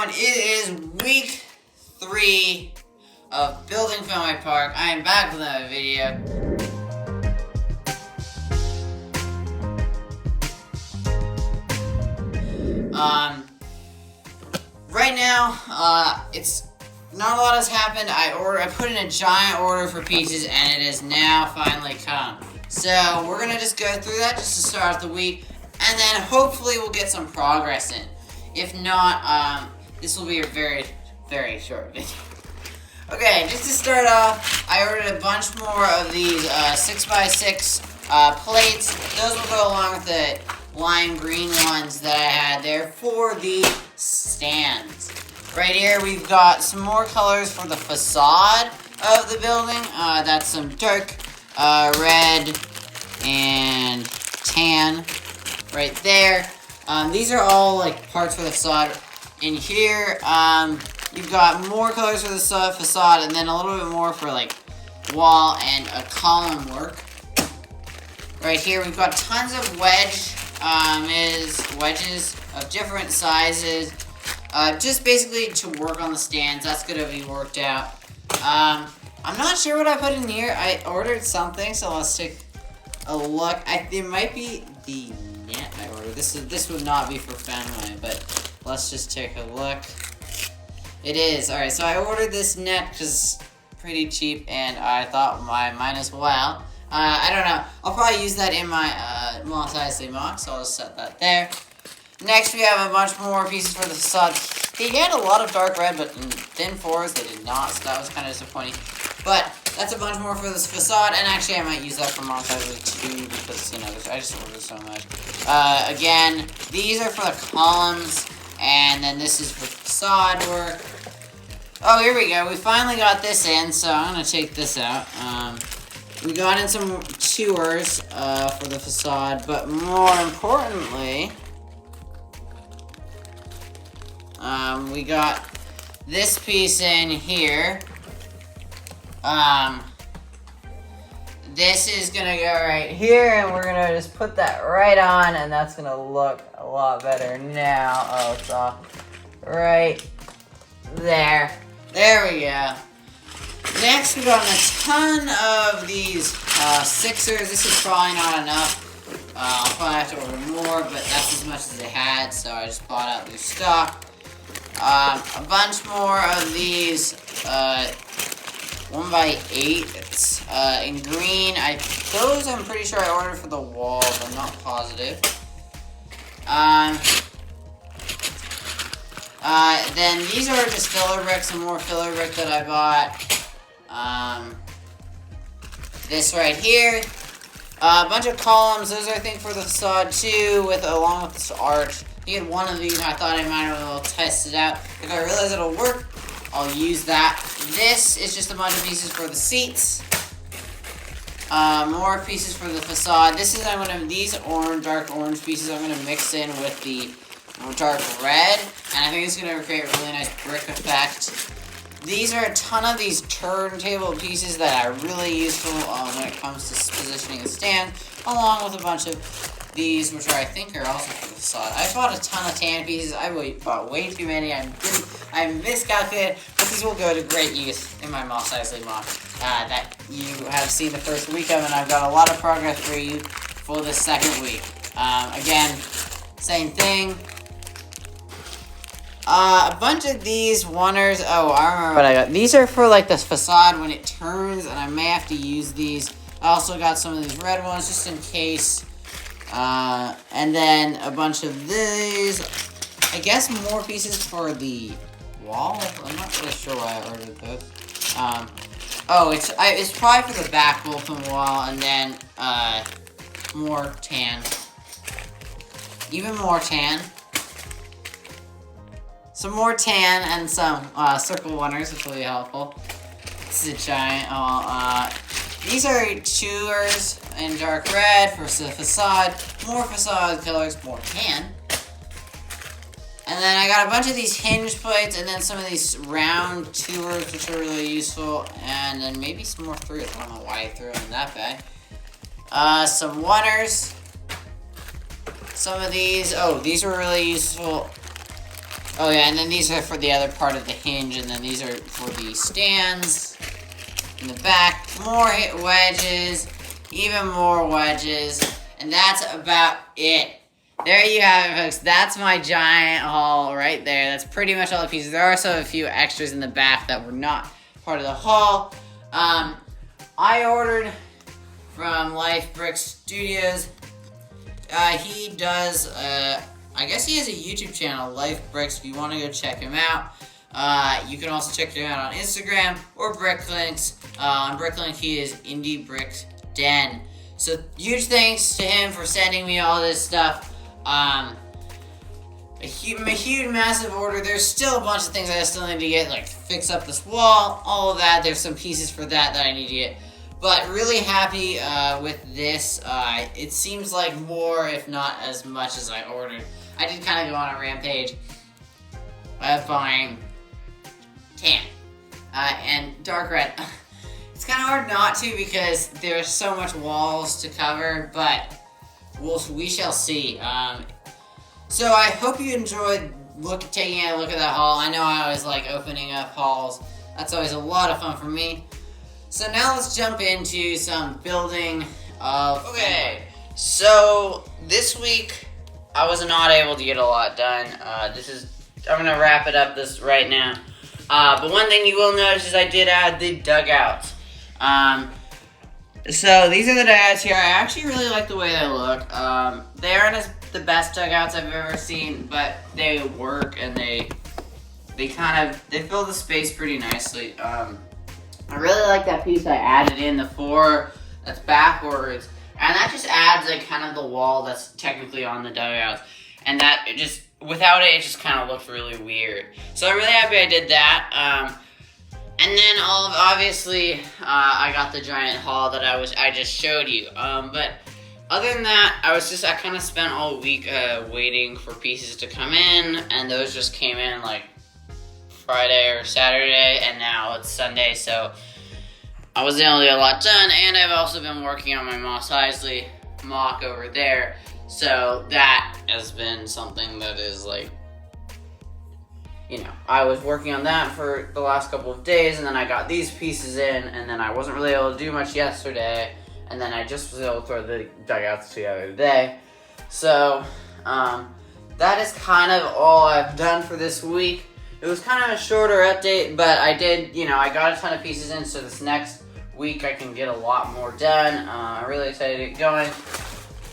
everyone, it is week 3 of building Fenway Park. I am back with another video. Right now, it's not a lot has happened. I put in a giant order for pieces, and it has now finally come. So we're gonna just go through that just to start off the week, and then hopefully we'll get some progress in. If not, this will be a very, very short video. Okay, just to start off, I ordered a bunch more of these 6x6 plates. Those will go along with the lime green ones that I had there for the stands. Right here, we've got some more colors for the facade of the building. That's some dark red and tan right there. These are all like parts for the facade. In here, you've got more colors for the facade, and then a little bit more for like wall and column work. Right here, we've got tons of wedges of different sizes, just basically to work on the stands. That's gonna be worked out. I'm not sure what I put in here. I ordered something, so let's take a look. It might be the net I ordered. This would not be for Fenway, but let's just take a look. It is. Alright, so I ordered this net because it's pretty cheap, and I thought I might as well. I don't know. I'll probably use that in my multi-sleeve mock, so I'll just set that there. Next, we have a bunch more pieces for the facade. They had a lot of dark red, but in thin fours, they did not, so that was kind of disappointing. But that's a bunch more for this facade, and actually I might use that for multi-sleeve too, because, you know, I just ordered so much. Again, these are for the columns, and then this is for facade work. Oh, here we go. We finally got this in, so I'm going to take this out. We got in some tours for the facade, but more importantly, we got this piece in here. This is gonna go right here, and we're gonna just put that right on, and that's gonna look a lot better now. Oh, it's off. Right there. There we go. Next, we got a ton of these sixers. This is probably not enough. I'll probably have to order more, but that's as much as they had, so I just bought out their stock. A bunch more of these 1x8 in green. Those I'm pretty sure I ordered for the wall, but I'm not positive. Then these are just filler bricks, some more filler brick that I bought. This right here. A bunch of columns. Those are, I think, for the facade too, along with this arch. I had one of these, and I thought I might as well test it out. If I realize it'll work, I'll use that. This is just a bunch of pieces for the seats. More pieces for the facade. These dark orange pieces I'm gonna mix in with the dark red, and I think it's gonna create a really nice brick effect. These are a ton of these turntable pieces that are really useful when it comes to positioning the stand, along with a bunch of these, which I think are also for the facade. I bought a ton of tan pieces. I bought way too many. I miscalculated, but these will go to great use in my multi-sleeve mock that you have seen the first week of, and I've got a lot of progress for you for the second week. Again, same thing. A bunch of these oneers. Oh, I remember what I got. These are for like the facade when it turns, and I may have to use these. I also got some of these red ones just in case. And then a bunch of these. I guess more pieces for the wall. I'm not really sure why I ordered those. It's probably for the back both on the wall, and then more tan. Even more tan. Some more tan and some circle oneers, which will be helpful. This is a giant. These are tours in dark red for the facade. More facade colors, more tan. And then I got a bunch of these hinge plates, and then some of these round tours, which are really useful. And then maybe some more through. I don't know why I threw them in that bag. Some oneers. Some of these. Oh, these were really useful. Oh yeah, and then these are for the other part of the hinge, and then these are for the stands. In the back, more wedges, even more wedges, and that's about it. There you have it, folks. That's my giant haul right there. That's pretty much all the pieces. There are also a few extras in the back that were not part of the haul. I ordered from Life Brick Studios. He does, I guess he has a YouTube channel, Life Bricks, if you want to go check him out. You can also check him out on Instagram or Bricklinks. On Bricklink, he is Indie Bricks Den. So huge thanks to him for sending me all this stuff. A huge, massive order. There's still a bunch of things I still need to get, like fix up this wall, all of that. There's some pieces for that I need to get. But really happy with this. It seems like more, if not as much as I ordered. I did kind of go on a rampage of buying tan and dark red. It's kind of hard not to because there's so much walls to cover, but we shall see. So I hope you enjoyed taking a look at that haul. I know I always like opening up hauls. That's always a lot of fun for me. So now let's jump into some building of... Okay, so this week I was not able to get a lot done. I'm gonna wrap it up this right now. But one thing you will notice is I did add the dugouts. So these are the dugouts here. I actually really like the way they look. They aren't the best dugouts I've ever seen, but they work and they fill the space pretty nicely. I really like that piece I added in, the 4 that's backwards, and that just adds like kind of the wall that's technically on the dugouts, and that without it just kind of looked really weird. So I'm really happy I did that. And then obviously I got the giant haul that I just showed you. But other than that, I kind of spent all week waiting for pieces to come in, and those just came in like Friday or Saturday, and now it's Sunday, so I wasn't able to get a lot done. And I've also been working on my Moss Isley mock over there, so that has been something that is like, you know, I was working on that for the last couple of days, and then I got these pieces in, and then I wasn't really able to do much yesterday, and then I just was able to throw the dugouts together today. So that is kind of all I've done for this week. It was kind of a shorter update, but I got a ton of pieces in, so this next week I can get a lot more done. I'm really excited to get going.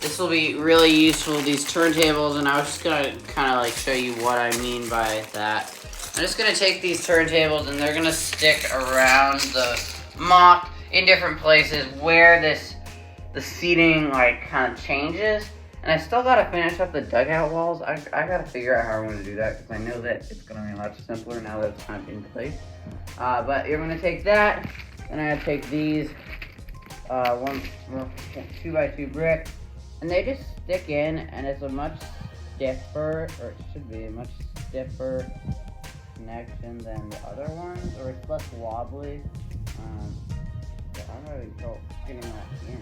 This will be really useful, these turntables, and I was just gonna kind of like show you what I mean by that. I'm just gonna take these turntables and they're gonna stick around the mock in different places where the seating like kind of changes. And I still gotta finish up the dugout walls. I gotta figure out how I'm gonna do that because I know that it's gonna be a lot simpler now that it's kind of in place. But you're gonna take that, and I'm gonna take these 2x2 bricks, and they just stick in, and it's a much stiffer, or it should be a much stiffer connection than the other ones, or it's less wobbly. I'm not even sure getting that in.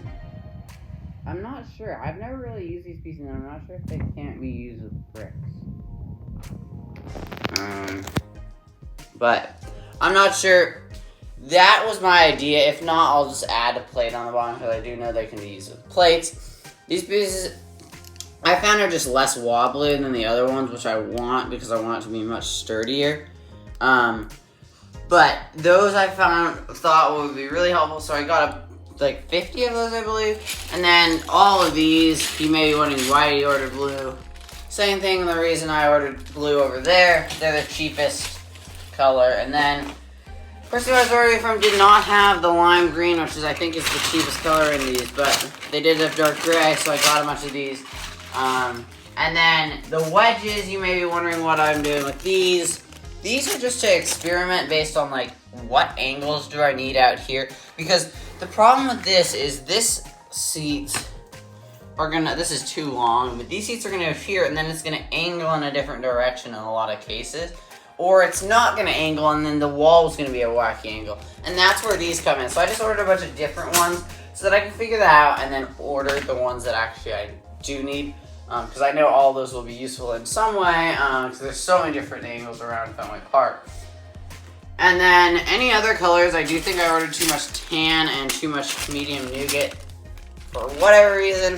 I'm not sure. I've never really used these pieces, and I'm not sure if they can't be used with bricks. But I'm not sure. That was my idea. If not, I'll just add a plate on the bottom because I do know they can be used with plates. These pieces, I found, are just less wobbly than the other ones, which I want because I want it to be much sturdier. But those I thought would be really helpful, so I got like 50 of those, I believe. And then all of these, you may be wondering why you ordered blue. Same thing, the reason I ordered blue over there. They're the cheapest color. And then, first thing I was ordering from did not have the lime green, which I think is the cheapest color in these, but they did have dark gray, so I got a bunch of these. And then the wedges, you may be wondering what I'm doing with these. These are just to experiment based on like what angles do I need out here, because the problem with this is this is too long, but these seats are gonna appear and then it's gonna angle in a different direction in a lot of cases, or it's not gonna angle and then the wall is gonna be a wacky angle, and that's where these come in. So I just ordered a bunch of different ones so that I can figure that out and then order the ones that actually I do need. because I know all those will be useful in some way, because there's so many different angles around Fenway Park. And then any other colors, I do think I ordered too much tan and too much medium nougat for whatever reason.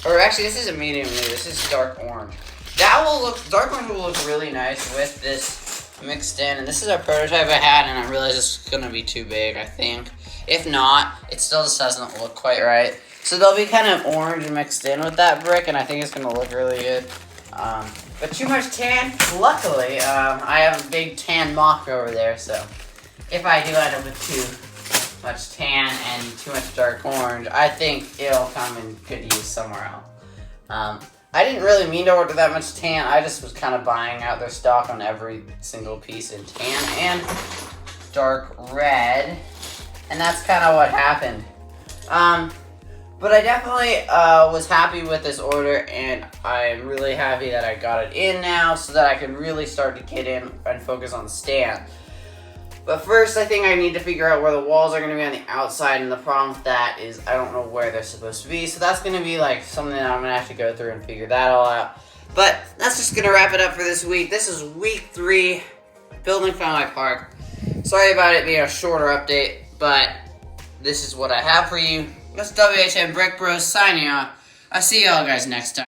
Or actually, this isn't medium nougat, this is dark orange. Dark orange will look really nice with this mixed in. And this is a prototype I had, and I realized it's gonna be too big, I think. If not, it still just doesn't look quite right. So they'll be kind of orange and mixed in with that brick, and I think it's gonna look really good. But too much tan, luckily, I have a big tan mock over there, so if I do end up with too much tan and too much dark orange, I think it'll come in good use somewhere else. I didn't really mean to order that much tan, I just was kind of buying out their stock on every single piece in tan and dark red, and that's kind of what happened. But I definitely was happy with this order, and I'm really happy that I got it in now so that I can really start to get in and focus on the stand. But first, I think I need to figure out where the walls are going to be on the outside, and the problem with that is I don't know where they're supposed to be, so that's going to be like something that I'm going to have to go through and figure that all out. But that's just going to wrap it up for this week. This is week 3, building Fenway Park. Sorry about it being a shorter update, but this is what I have for you. That's WHM Brick Bros signing off. I'll see y'all guys next time.